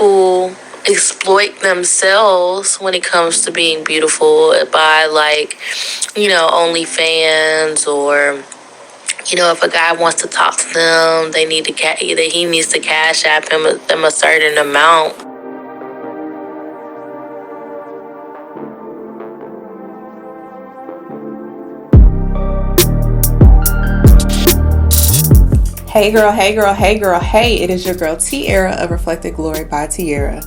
people exploit themselves when it comes to being beautiful by, like, OnlyFans, or if a guy wants to talk to them, he needs to cash app them a certain amount. Hey girl, hey girl, hey girl, hey, it is your girl Tiara of Reflected Glory by Tiara.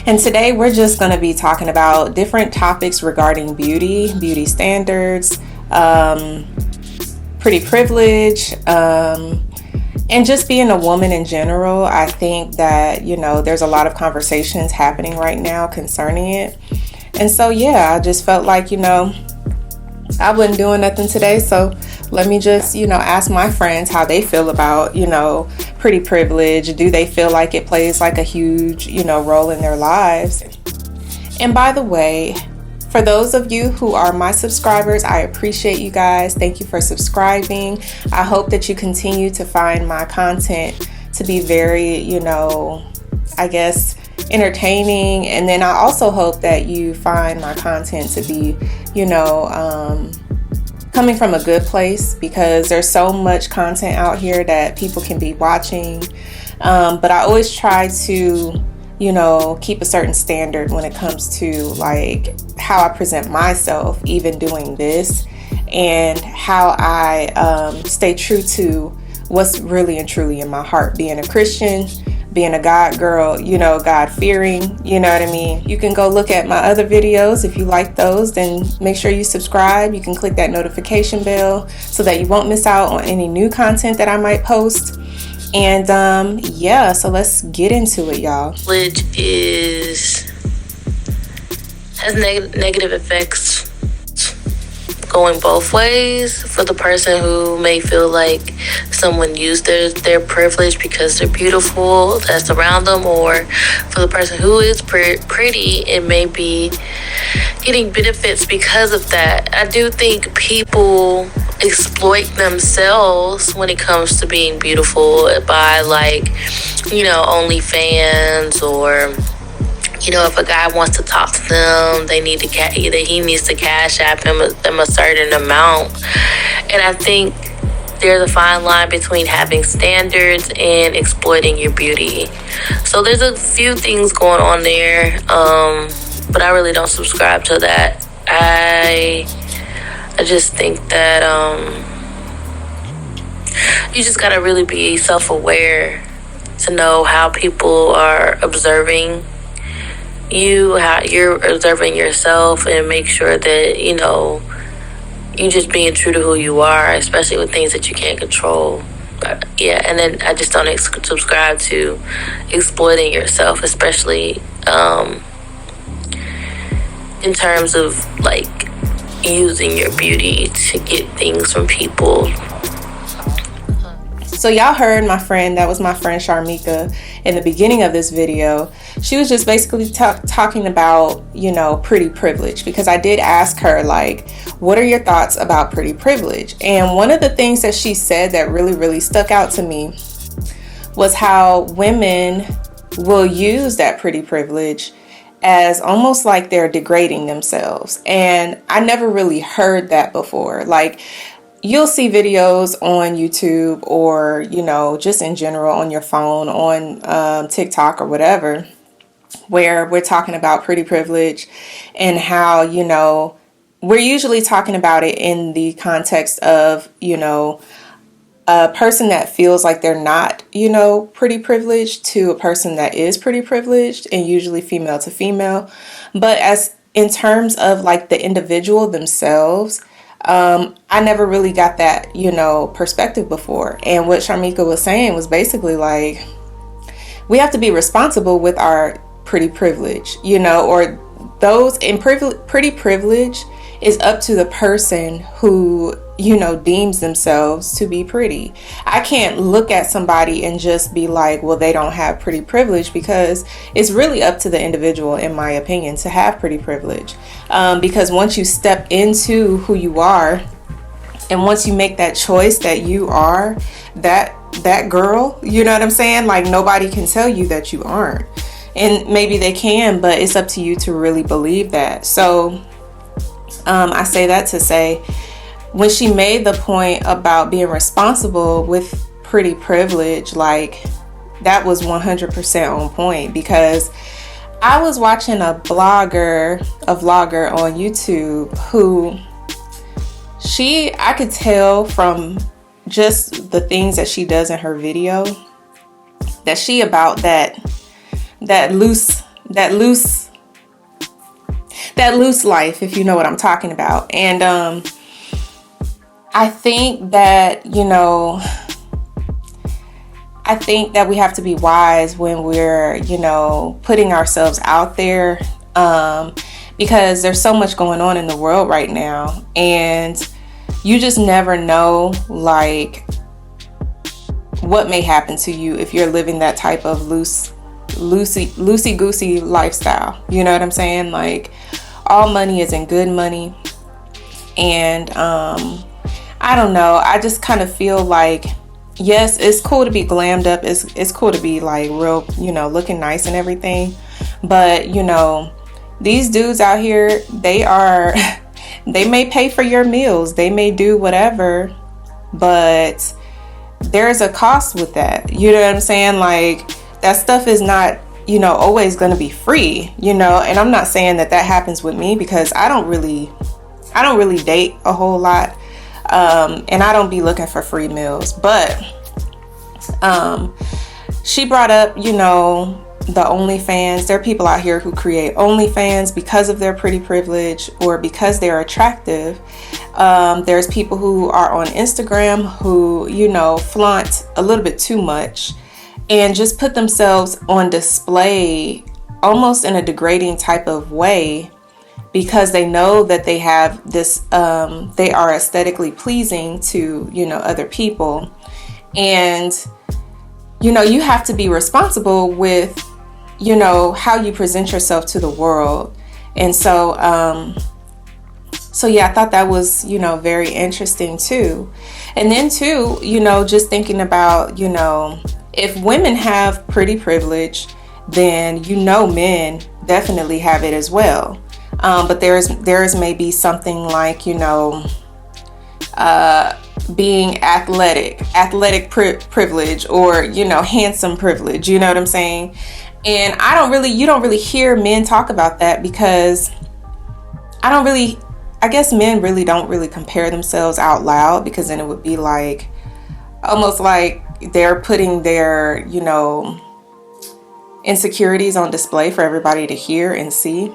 And today we're just going to be talking about different topics regarding beauty standards, pretty privilege, and just being a woman in general. I think that, there's a lot of conversations happening right now concerning it. And so, I just felt like, I wasn't doing nothing today, so let me just, ask my friends how they feel about, pretty privilege. Do they feel like it plays like a huge, role in their lives? And by the way, for those of you who are my subscribers, I appreciate you guys. Thank you for subscribing. I hope that you continue to find my content to be very, entertaining. And then I also hope that you find my content to be, coming from a good place, because there's so much content out here that people can be watching. But I always try to, keep a certain standard when it comes to like how I present myself, even doing this, and how I stay true to what's really and truly in my heart, being a Christian, being a God girl, God-fearing, you know what I mean? You can go look at my other videos. If you like those, then make sure you subscribe. You can click that notification bell so that you won't miss out on any new content that I might post. And so let's get into it, y'all. Which has negative effects going both ways, for the person who may feel like someone used their privilege because they're beautiful that's around them, or for the person who is pretty and may be getting benefits because of that. I do think people exploit themselves when it comes to being beautiful by, like, OnlyFans, or if a guy wants to talk to them, he needs to cash app them a certain amount. And I think there's a fine line between having standards and exploiting your beauty. So there's a few things going on there, but I really don't subscribe to that. I just think that you just gotta really be self-aware to know how people are observing you, how you're observing yourself, and make sure that you just being true to who you are, especially with things that you can't control. And then I just don't subscribe to exploiting yourself, especially in terms of like using your beauty to get things from people. So y'all heard my friend, that was my friend Sharmika, in the beginning of this video. She was just basically talking about, pretty privilege, because I did ask her, like, what are your thoughts about pretty privilege? And one of the things that she said that really, really stuck out to me was how women will use that pretty privilege as almost like they're degrading themselves. And I never really heard that before. Like, you'll see videos on YouTube, or, just in general on your phone, on TikTok or whatever, where we're talking about pretty privilege, and how, we're usually talking about it in the context of, a person that feels like they're not, pretty privileged, to a person that is pretty privileged, and usually female to female. But as in terms of like the individual themselves, I never really got that, perspective before. And what Sharmika was saying was basically like, we have to be responsible with our pretty privilege, or those in pretty privilege is up to the person who, deems themselves to be pretty. I can't look at somebody and just be like, well, they don't have pretty privilege, because it's really up to the individual, in my opinion, to have pretty privilege. Because once you step into who you are, and once you make that choice that you are that girl, you know what I'm saying? Like, nobody can tell you that you aren't. And maybe they can, but it's up to you to really believe that. So I say that to say, when she made the point about being responsible with pretty privilege, like, that was 100% on point, because I was watching a vlogger on YouTube who I could tell from just the things that she does in her video that she about that loose life, if you know what I'm talking about. And I think that, we have to be wise when we're, putting ourselves out there, because there's so much going on in the world right now, and you just never know, like, what may happen to you if you're living that type of loosey-goosey lifestyle. You know what I'm saying? Like, all money isn't good money. And I don't know, I just kind of feel like, yes, it's cool to be glammed up, it's cool to be like real, looking nice and everything, but these dudes out here, they may pay for your meals, they may do whatever, but there's a cost with that. You know what I'm saying? Like, that stuff is not, always going to be free, and I'm not saying that happens with me, because I don't really date a whole lot, and I don't be looking for free meals. But she brought up, the OnlyFans. There are people out here who create OnlyFans because of their pretty privilege or because they're attractive. There's people who are on Instagram who, flaunt a little bit too much and just put themselves on display almost in a degrading type of way, because they know that they have this, they are aesthetically pleasing to, other people. And, you have to be responsible with, how you present yourself to the world. And so yeah, I thought that was, very interesting too. And then too, just thinking about, if women have pretty privilege, then, men definitely have it as well. But there's maybe something like, being athletic privilege, or, handsome privilege, you know what I'm saying? And you don't really hear men talk about that, because I guess men really don't really compare themselves out loud, because then it would be like, almost like they're putting their, insecurities on display for everybody to hear and see.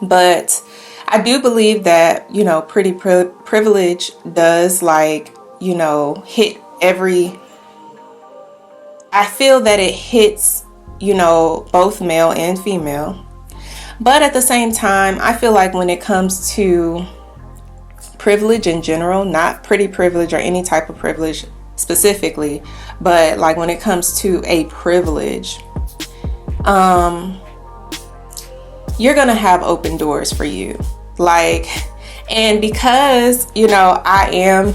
But I do believe that, pretty privilege does, like, hit I feel that it hits, both male and female. But at the same time, I feel like when it comes to privilege in general, not pretty privilege or any type of privilege specifically, but like when it comes to a privilege, you're gonna have open doors for you. Like, and because, I am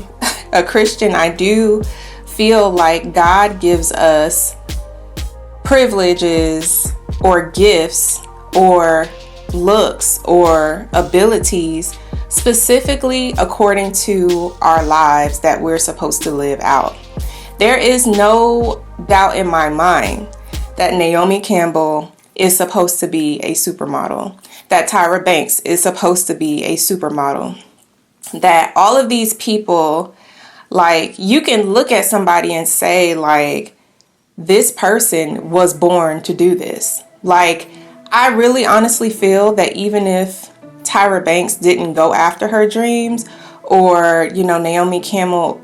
a Christian, I do feel like God gives us privileges or gifts or looks or abilities specifically according to our lives that we're supposed to live out. There is no doubt in my mind that Naomi Campbell is supposed to be a supermodel, that Tyra Banks is supposed to be a supermodel, that all of these people, like, you can look at somebody and say, like, this person was born to do this. Like, I really honestly feel that even if Tyra Banks didn't go after her dreams, or, Naomi Campbell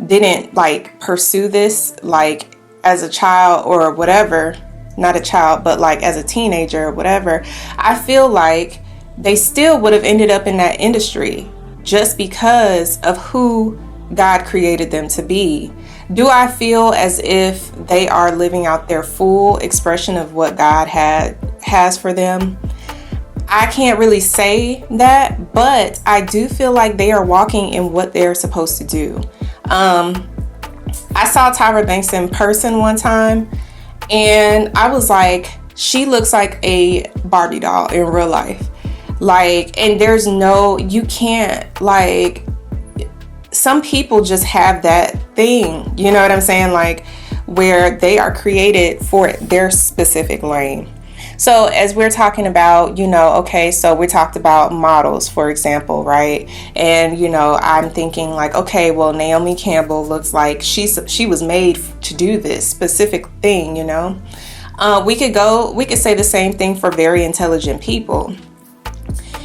didn't, like, pursue this, like, as a child or whatever, not a child, but like as a teenager or whatever, I feel like they still would have ended up in that industry just because of who God created them to be. Do I feel as if they are living out their full expression of what God has for them? I can't really say that, but I do feel like they are walking in what they're supposed to do. I saw Tyra Banks in person one time, And I was like, she looks like a Barbie doll in real life. Like, and there's no, you can't, like, some people just have that thing, you know what I'm saying? Like, where they are created for their specific lane. So as we're talking about, okay, so we talked about models, for example, right? And, I'm thinking like, okay, well, Naomi Campbell looks like she was made to do this specific thing, we could say the same thing for very intelligent people.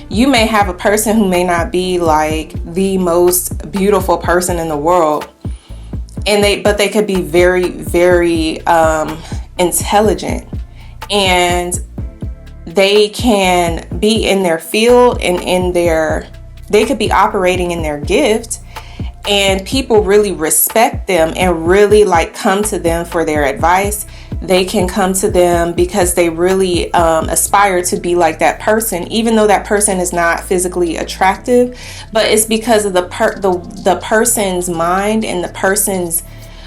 You may have a person who may not be like the most beautiful person in the world, but they could be very, very intelligent, and they can be in their field and they could be operating in their gift, and people really respect them and really like come to them for their advice. They can come to them because they really aspire to be like that person, even though that person is not physically attractive. But it's because of the person's mind and the person's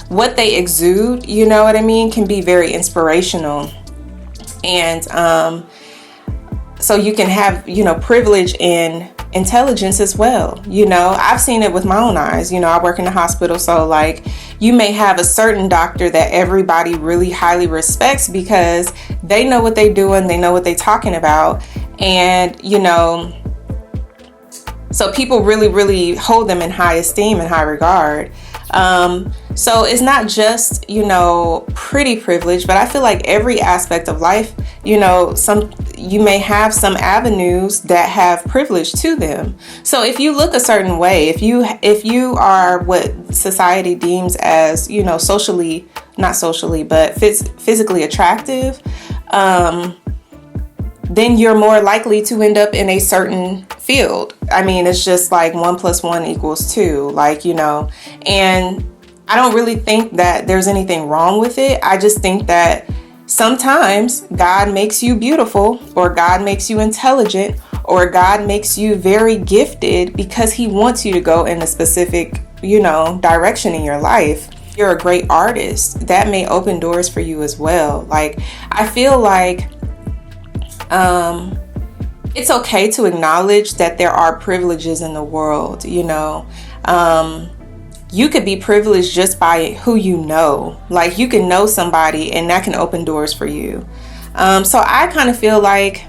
what they exude. You know what I mean? Can be very inspirational, and so you can have privilege in intelligence as well. I've seen it with my own eyes. I work in a hospital, so like you may have a certain doctor that everybody really highly respects because they know what they're doing, they know what they're talking about, and so people really, really hold them in high esteem and high regard. So it's not just, pretty privilege, but I feel like every aspect of life, you may have some avenues that have privilege to them. So if you look a certain way, if you are what society deems as, socially, not socially, but physically attractive, then you're more likely to end up in a certain field. I mean, it's just like 1 + 1 = 2, like, and I don't really think that there's anything wrong with it. I just think that sometimes God makes you beautiful, or God makes you intelligent, or God makes you very gifted because he wants you to go in a specific, direction in your life. You're a great artist. That may open doors for you as well. Like, I feel like it's okay to acknowledge that there are privileges in the world. You could be privileged just by who you know. Like, you can know somebody and that can open doors for you. So I kind of feel like,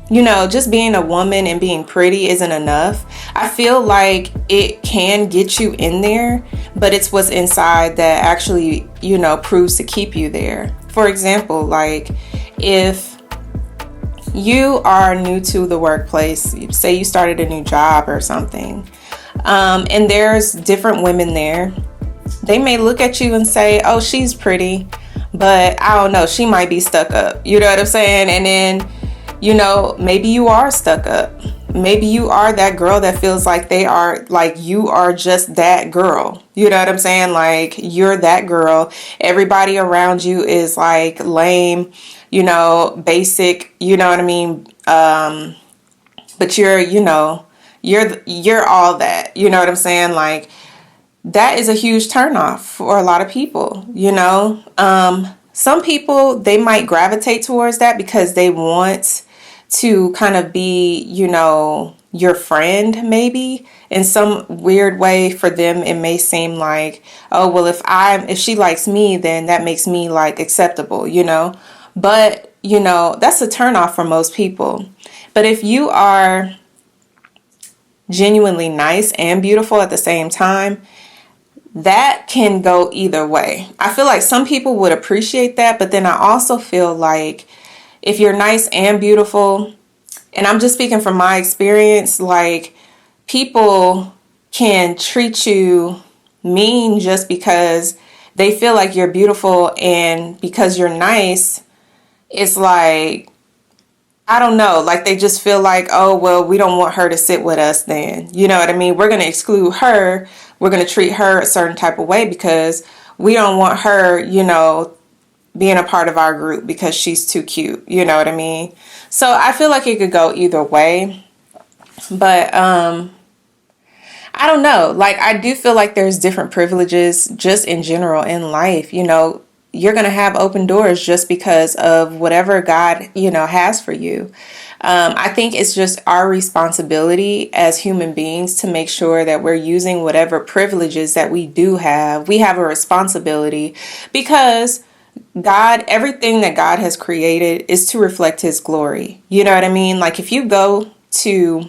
just being a woman and being pretty isn't enough. I feel like it can get you in there, but it's what's inside that actually, proves to keep you there. For example, like if you are new to the workplace, say you started a new job or something, and there's different women there, they may look at you and say, oh, she's pretty, but I don't know, she might be stuck up. You know what I'm saying? And then, maybe you are stuck up. Maybe you are that girl that feels like you are just that girl. You know what I'm saying? Like, you're that girl. Everybody around you is like lame, basic, you know what I mean? But you're all that, you know what I'm saying? Like, that is a huge turnoff for a lot of people, some people, they might gravitate towards that because they want to kind of be, your friend, maybe in some weird way. For them, it may seem like, oh, well, if she likes me, then that makes me like acceptable, but that's a turnoff for most people. But if you are genuinely nice and beautiful at the same time, that can go either way. I feel like some people would appreciate that, but then I also feel like if you're nice and beautiful, and I'm just speaking from my experience, like, people can treat you mean just because they feel like you're beautiful, and because you're nice, it's like, I don't know, like they just feel like, oh, well, we don't want her to sit with us then. You know what I mean? We're going to exclude her. We're going to treat her a certain type of way because we don't want her, being a part of our group because she's too cute. You know what I mean? So I feel like it could go either way. But I don't know. Like, I do feel like there's different privileges just in general in life. you're going to have open doors just because of whatever God, has for you. I think it's just our responsibility as human beings to make sure that we're using whatever privileges that we do have. We have a responsibility because God, everything that God has created is to reflect his glory. You know what I mean? Like if you go to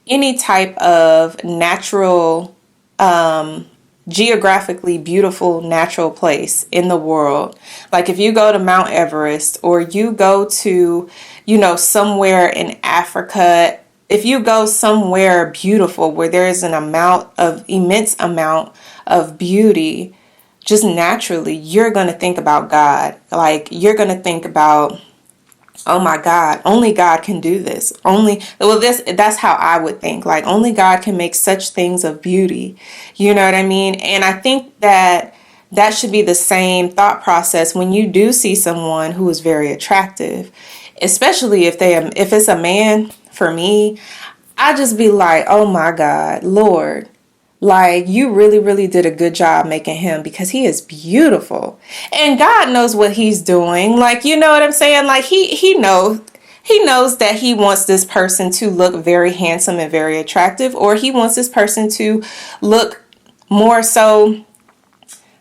any type of natural, geographically beautiful natural place in the world, like if you go to Mount Everest or you go to, somewhere in Africa, if you go somewhere beautiful where there is immense amount of beauty, just naturally, you're going to think about God. Like you're going to think about, oh my God, only God can do this. That's how I would think. Like only God can make such things of beauty. You know what I mean? And I think that should be the same thought process when you do see someone who is very attractive, especially if it's a man. For me, I just be like, oh my God, Lord, like you really, really did a good job making him because he is beautiful and God knows what he's doing. Like, you know what I'm saying? Like he knows that he wants this person to look very handsome and very attractive, or he wants this person to look more so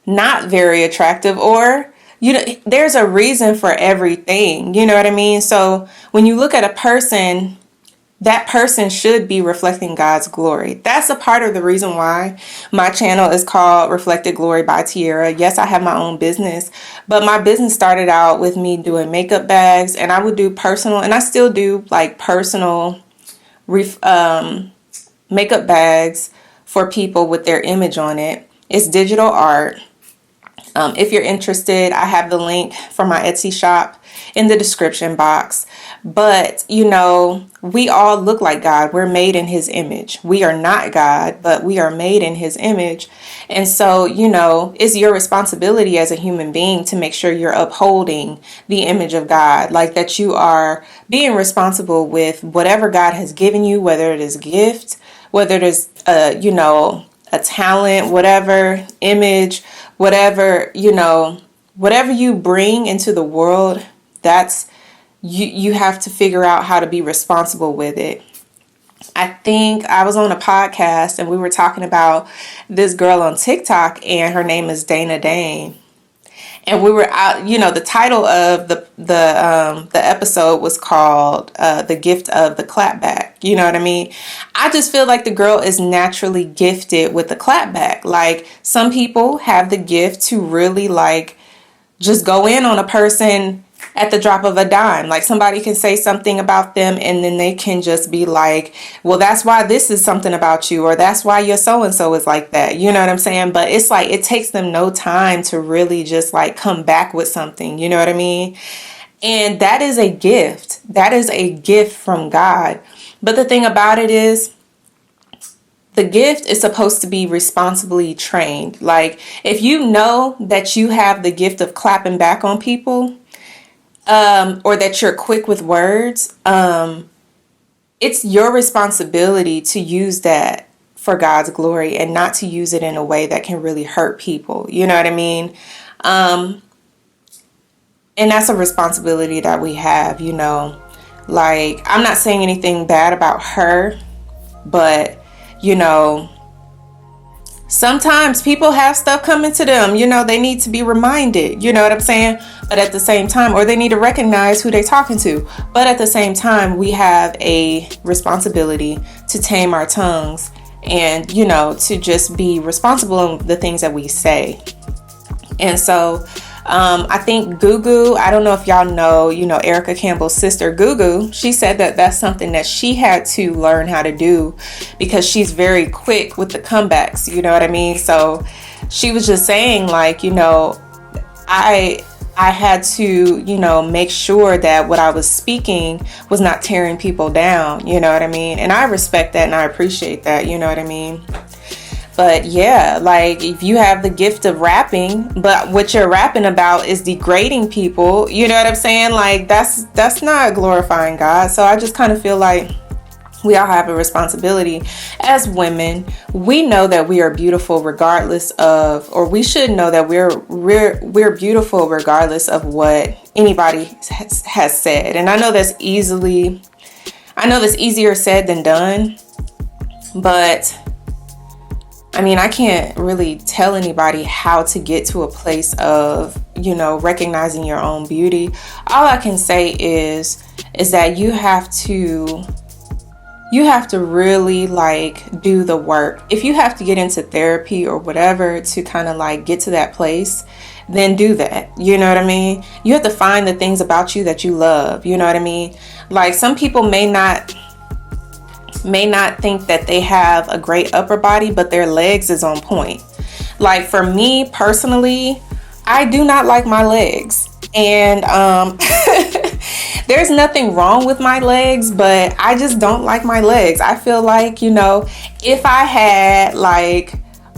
not very attractive, or there's a reason for everything. You know what I mean? So when you look at a person, that person should be reflecting God's glory. That's a part of the reason why my channel is called Reflected Glory by Tiara. Yes, I have my own business, but my business started out with me doing makeup bags, and I would do personal, and I still do like personal makeup bags for people with their image on it. It's digital art. If you're interested, I have the link for my Etsy shop in the description box. But, we all look like God. We're made in his image. We are not God, but we are made in his image. And so, it's your responsibility as a human being to make sure you're upholding the image of God, like that you are being responsible with whatever God has given you, whether it is a gift, whether it is, a talent, whatever image, whatever you bring into the world, that's you have to figure out how to be responsible with it. I think I was on a podcast and we were talking about this girl on TikTok, and her name is Dana Dane. And we were out, the title of the episode was called The Gift of the Clapback. You know what I mean? I just feel like the girl is naturally gifted with the clapback. Like some people have the gift to really like just go in on a person at the drop of a dime. Like somebody can say something about them and then they can just be like, well, that's why this is something about you, or that's why your so-and-so is like that. You know what I'm saying? But it's like, it takes them no time to really just like come back with something. You know what I mean? And that is a gift. That is a gift from God. But the thing about it is, the gift is supposed to be responsibly trained. Like if you know that you have the gift of clapping back on people, or that you're quick with words, it's your responsibility to use that for God's glory and not to use it in a way that can really hurt people. You know what I mean? And that's a responsibility that we have, Like, I'm not saying anything bad about her, but, sometimes people have stuff coming to them, they need to be reminded, you know what I'm saying? But at the same time, or they need to recognize who they're talking to. But at the same time, we have a responsibility to tame our tongues and, to just be responsible in the things that we say. And so I think Gugu, I don't know if y'all know, Erica Campbell's sister Gugu, she said that that's something that she had to learn how to do because she's very quick with the comebacks, you know what I mean? So she was just saying like, I had to, make sure that what I was speaking was not tearing people down, you know what I mean? And I respect that and I appreciate that, you know what I mean? But yeah, like if you have the gift of rapping, but what you're rapping about is degrading people, you know what I'm saying? Like that's not glorifying God. So I just kind of feel like we all have a responsibility as women. We know that we are beautiful regardless of, or we should know that we're beautiful regardless of what anybody has said. And I know that's easier said than done, but I mean, I can't really tell anybody how to get to a place of, recognizing your own beauty. All I can say is that you have to really do the work. If you have to get into therapy or whatever to kind of get to that place, then do that. You know what I mean? You have to find the things about you that you love. You know what I mean? Some people may not think that they have a great upper body, but their legs is on point. For me personally, I do not like my legs. And there's nothing wrong with my legs, but I just don't like my legs. I feel if I had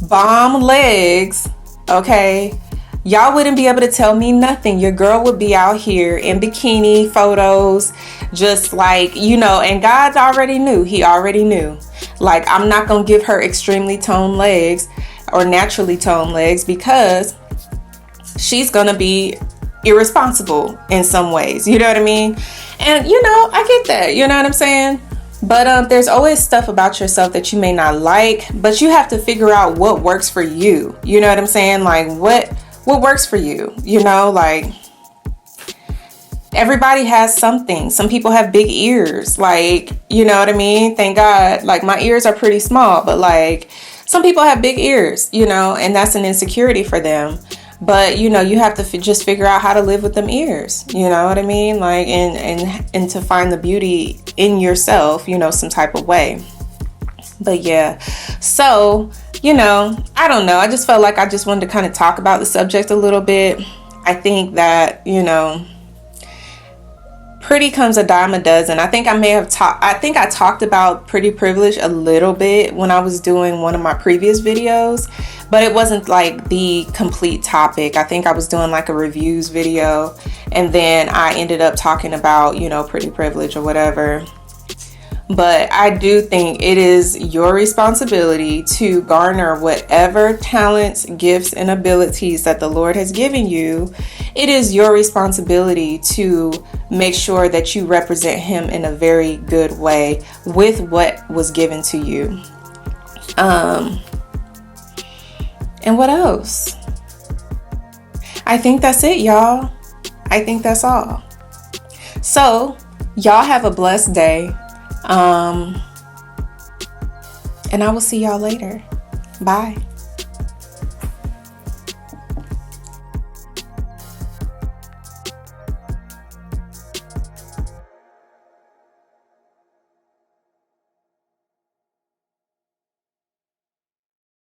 bomb legs, okay, y'all wouldn't be able to tell me nothing. Your girl would be out here in bikini photos, just and God already knew. He already knew. I'm not going to give her extremely toned legs or naturally toned legs because she's going to be irresponsible in some ways. You know what I mean? And, I get that. You know what I'm saying? But there's always stuff about yourself that you may not like, but you have to figure out what works for you. You know what I'm saying? What works for you? Everybody has something. Some people have big ears. You know what I mean? Thank God. My ears are pretty small, but some people have big ears, and that's an insecurity for them. But, you have to just figure out how to live with them ears. You know what I mean? And to find the beauty in yourself, some type of way. But yeah, so, I don't know. I just felt like I just wanted to kind of talk about the subject a little bit. I think that, pretty comes a dime a dozen. I think I talked about pretty privilege a little bit when I was doing one of my previous videos, but it wasn't the complete topic. I think I was doing a reviews video, and then I ended up talking about, pretty privilege or whatever. But I do think it is your responsibility to garner whatever talents, gifts, and abilities that the Lord has given you. It is your responsibility to make sure that you represent Him in a very good way with what was given to you. And what else? I think that's it, y'all. I think that's all. So, y'all have a blessed day. And I will see y'all later. Bye.